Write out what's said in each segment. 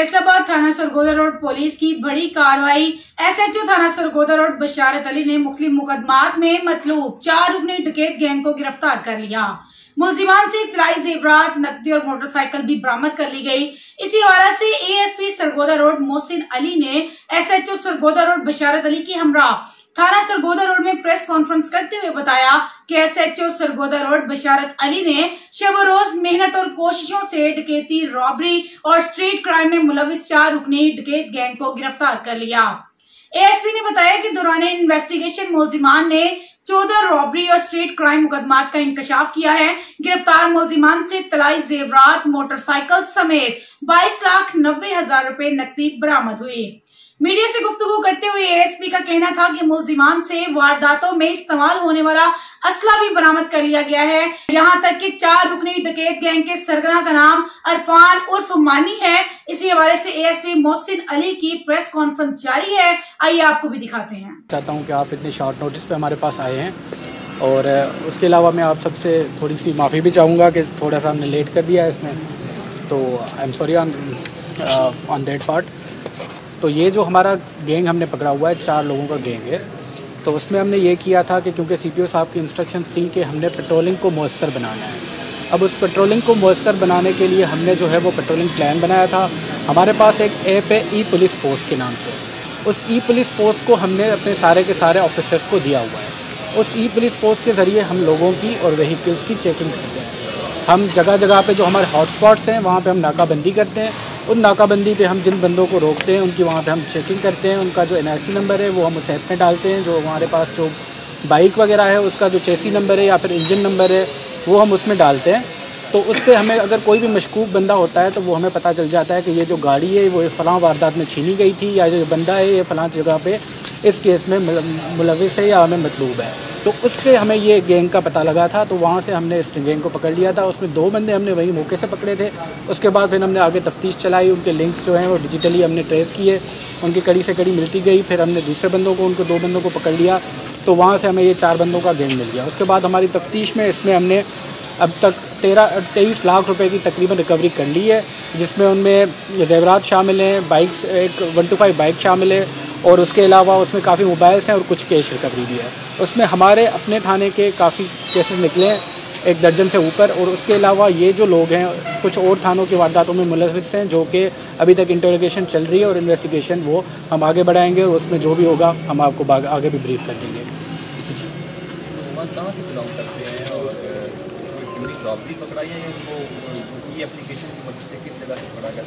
फैसलाबाद थाना Sargodha road police की बड़ी कार्रवाई। एसएचओ थाना सरगोदा रोड बशारत अली ने मुख्तलिफ मुकदमात में मतलूब 4 रुकनी डकैत गैंग को गिरफ्तार कर लिया। मुलजिमान से इतलाई जेवरात, नकदी और मोटरसाइकिल भी बरामद कर ली गई। इसी हवाले से एएसपी सरगोदा रोड मोहसिन अली ने एसएचओ सरगोदा रोड बशारत अली की हमरा थाना सरगोदा रोड में प्रेस कॉन्फ्रेंस करते हुए बताया कि एसएचओ सरगोदा रोड बशारत अली ने शब रोज मेहनत और कोशिशों से डकैती, रॉबरी और स्ट्रीट क्राइम में मुलविस 4 रुकनी डकैत गैंग को गिरफ्तार कर लिया। एएसपी ने बताया कि दौरान इन्वेस्टिगेशन मुलजिमान ने 14 रॉबरी और स्ट्रीट क्राइम मुकदमात का इंकशाफ किया है। गिरफ्तार मुलजिमान से तलाई जेवरात, मोटरसाइकिल समेत 22,90,000 रुपए नकदी बरामद हुई। मीडिया से गुफ्तगू करते हुए एएसपी का कहना था कि मुलजिमान से वारदातों में इस्तेमाल होने वाला असला भी बरामद कर लिया गया है। यहाँ तक कि 4 रुकनी डकैत गैंग के सरगना का नाम अरफान उर्फ मानी है। इसी हवाले से एएसपी मोहसिन अली की प्रेस कॉन्फ्रेंस जारी है। आइए आपको भी दिखाते हैं। चाहता हूँ कि आप इतने शॉर्ट नोटिस पे हमारे पास आए हैं और उसके अलावा मैं आप सबसे थोड़ी सी माफ़ी भी चाहूँगा कि थोड़ा सा हमने लेट कर दिया है इसमें, तो I am sorry on that part. तो ये जो हमारा गैंग हमने पकड़ा हुआ है 4 लोगों का गैंग है, तो उसमें हमने ये किया था कि क्योंकि सीपीओ साहब की इंस्ट्रक्शन थी कि हमने पेट्रोलिंग को मौसर बनाना है। अब उस पेट्रोलिंग को मौसर बनाने के लिए हमने जो है वो पेट्रोलिंग प्लान बनाया था। हमारे पास एक ऐप है ई पुलिस पोस्ट के नाम से। उस ई पुलिस पोस्ट को हमने अपने सारे के सारे ऑफिसर्स को दिया हुआ है। उस ई पुलिस पोस्ट के ज़रिए हम लोगों की और व्हीकल्स की चेकिंग करते हैं। हम जगह जगह पे जो हमारे हॉटस्पॉट्स हैं वहाँ पे हम नाकाबंदी करते हैं। उन नाकाबंदी पे हम जिन बंदों को रोकते हैं उनकी वहाँ पे हम चेकिंग करते हैं। उनका जो एनआईसी नंबर है वो हम उस ऐप में डालते हैं। जो हमारे पास जो बाइक वगैरह है उसका जो चेसी नंबर है या फिर इंजन नंबर है वो हम उसमें डालते हैं। तो उससे हमें अगर कोई भी मशकूक बंदा होता है तो वो हमें पता चल जाता है कि ये जो गाड़ी है वो फ़लाँ वारदात में छीनी गई थी या जो बंदा है ये फ़लाँ जगह पे इस केस में मुलविस है या हमें मतलूब है। तो उससे हमें ये गैंग का पता लगा था, तो वहाँ से हमने इस गैंग को पकड़ लिया था। उसमें 2 बंदे हमने वहीं मौके से पकड़े थे। उसके बाद फिर हमने आगे तफ्तीश चलाई, उनके लिंक्स जो हैं वो डिजिटली हमने ट्रेस किए, उनकी कड़ी से कड़ी मिलती गई। फिर हमने दूसरे बंदों को, उनको 2 बंदों को पकड़ लिया, तो वहाँ से हमें ये 4 बंदों का गैंग मिल गया। उसके बाद हमारी तफ्तीश में इसमें हमने अब तक 23 लाख रुपए की तकरीबन रिकवरी कर ली है, जिसमें उनमें जेवरात शामिल हैं, बाइक्स, एक 125 बाइक शामिल है और उसके अलावा उसमें काफ़ी मोबाइल्स हैं और कुछ कैश रिकवरी भी है। उसमें हमारे अपने थाने के काफ़ी केसेस निकले हैं, 1 दर्जन से ऊपर। और उसके अलावा ये जो लोग हैं कुछ और थानों की वारदातों में मुलविस हैं, जो कि अभी तक इंटरोगेशन चल रही है और इन्वेस्टिगेशन वो हम आगे बढ़ाएंगे और उसमें जो भी होगा हम आपको आगे भी ब्रीफ कर देंगे। जी, कहाँ से बिलोंग करते हैं और प्रॉपर्टी पकड़ाई है इसको ये एप्लीकेशन की मदद से किस जगह से पकड़ा गया?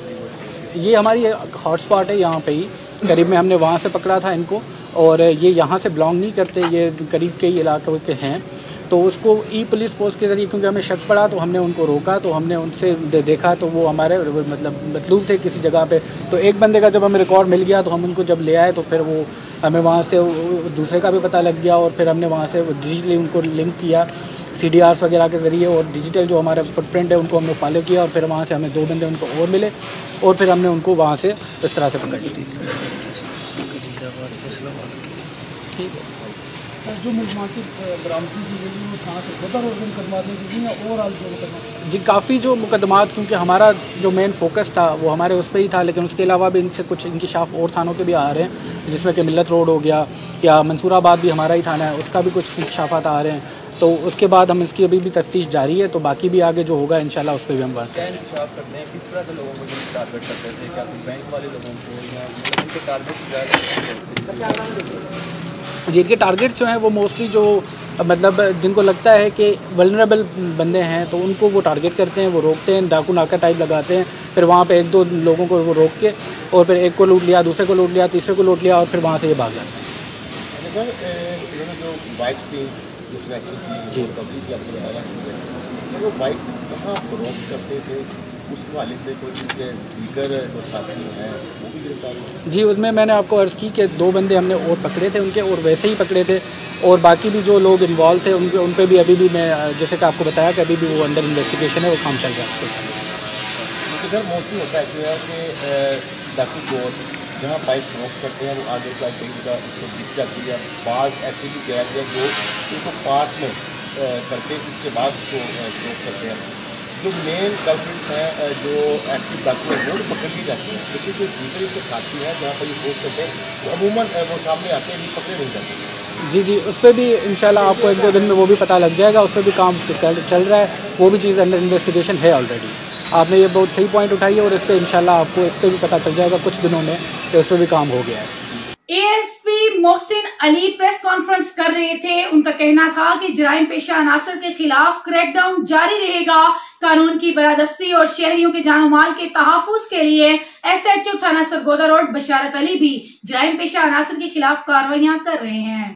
ये हमारी हॉटस्पॉट है यहाँ पे ही करीब में, हमने वहाँ से पकड़ा था इनको। और ये यहाँ से बिलोंग नहीं करते, ये करीब के ही इलाके के हैं। तो उसको ई पुलिस पोस्ट के ज़रिए क्योंकि हमें शक पड़ा तो हमने उनको रोका, तो हमने उनसे देखा तो वो हमारे मतलूब थे किसी जगह पे। तो एक बंदे का जब हमें रिकॉर्ड मिल गया तो हम उनको जब ले आए तो फिर वो हमें वहाँ से दूसरे का भी पता लग गया और फिर हमने वहाँ से डिजिटली उनको लिंक किया CDRs वगैरह के ज़रिए, और डिजिटल जो हमारे फुटप्रिंट है उनको हमने फॉलो किया और फिर वहाँ से हमें 2 बंदे उनको और मिले और फिर हमने उनको वहाँ से इस तरह से पकड़ लिया। ठीक है। जो मुलजिमात बरामदगी की गई वो थाना सरगोदा रोड में मुकदमा की या ओवरऑल जो मुकदमा? जी, काफ़ी जो मुकदमात, क्योंकि हमारा जो मेन फोकस था वो हमारे उस पर ही था, लेकिन उसके अलावा भी इनसे कुछ इंकिशाफ और थानों के भी आ रहे हैं, जिसमें कि मिल्लत रोड हो गया या मंसूराबाद भी हमारा ही थाना है, उसका भी कुछ इंकिशाफात आ रहे हैं। तो उसके बाद हम इसकी अभी भी तफ्तीश जारी है, तो बाकी भी आगे जो होगा इंशाल्लाह उस पर भी हम वर्क करेंगे। इंकशाफ करते हैं किस तरह के लोगों को टारगेट करते थे, क्या बैंक वाले लोगों को या उनके टारगेट? जी, इनके टारगेट जो हैं वो मोस्टली जो मतलब जिनको लगता है कि वल्नरेबल बंदे हैं तो उनको वो टारगेट करते हैं, वो रोकते हैं, डाकू नाका टाइप लगाते हैं, फिर वहाँ पे 1-2 लोगों को वो रोक के और फिर एक को लूट लिया, दूसरे को लूट लिया, तीसरे को लूट लिया और फिर वहाँ से ये भाग जाते हैं। सर, इन्होंने जो बाइक्स थी जिसमें एक्चुअली जी कभी भी आपको बताया तो वो बाइक कहाँ फरोख्त करते थे, उस वाले से कोई उनके दीगर जो साथी हैं वो भी गिरफ्तार हुए? जी, उसमें मैंने आपको अर्ज़ की कि 2 बंदे हमने और पकड़े थे उनके, और वैसे ही पकड़े थे, और बाकी भी जो लोग इन्वॉल्व थे उन पे भी अभी भी मैं जैसे कि आपको बताया कि अभी भी वो अंडर इन्वेस्टिगेशन है, वो काम चल रहा है उसके। क्योंकि सर मोस्टली होता ऐसे है कि डाकू चोर जहाँ बाइक फरोख्त करते हैं वो आगे से कहीं का दिख जाती है, बाज़ ऐसे भी गैर है जो उनको पास में करके उसके बाद उसको फरोख्त करते हैं। जो मेन कल्प्रिट्स हैं, जो एक्टिव डॉक्यूमेंट वो पकड़ लिए जाते हैं, लेकिन जो दीगर इसके साथी हैं जहाँ पर ये पोस्ट करते हैं वो अमूमन वो सामने आते हैं, ये पकड़े नहीं जाते। जी उस पर भी इंशाल्लाह आपको 1-2 दिन में वो भी पता लग जाएगा। उस पर भी काम चल रहा है, वो भी चीज़ अंडर इन्वेस्टिगेशन है ऑलरेडी। आपने ये बहुत सही पॉइंट उठाई है और इस पर इंशाल्लाह आपको इस पर भी पता चल जाएगा कुछ दिनों में कि उस पर भी काम हो गया है। ASP Mohsin Ali press conference कर रहे थे। उनका कहना था कि जराइम पेशा अनासर के खिलाफ क्रैकडाउन जारी रहेगा। कानून की बरादस्ती और शहरियों के जानो माल के तहफ्फुज के लिए SHO थाना सरगोदा रोड बशारत अली भी जराइम पेशा अनासर के खिलाफ कार्रवाइयां कर रहे हैं।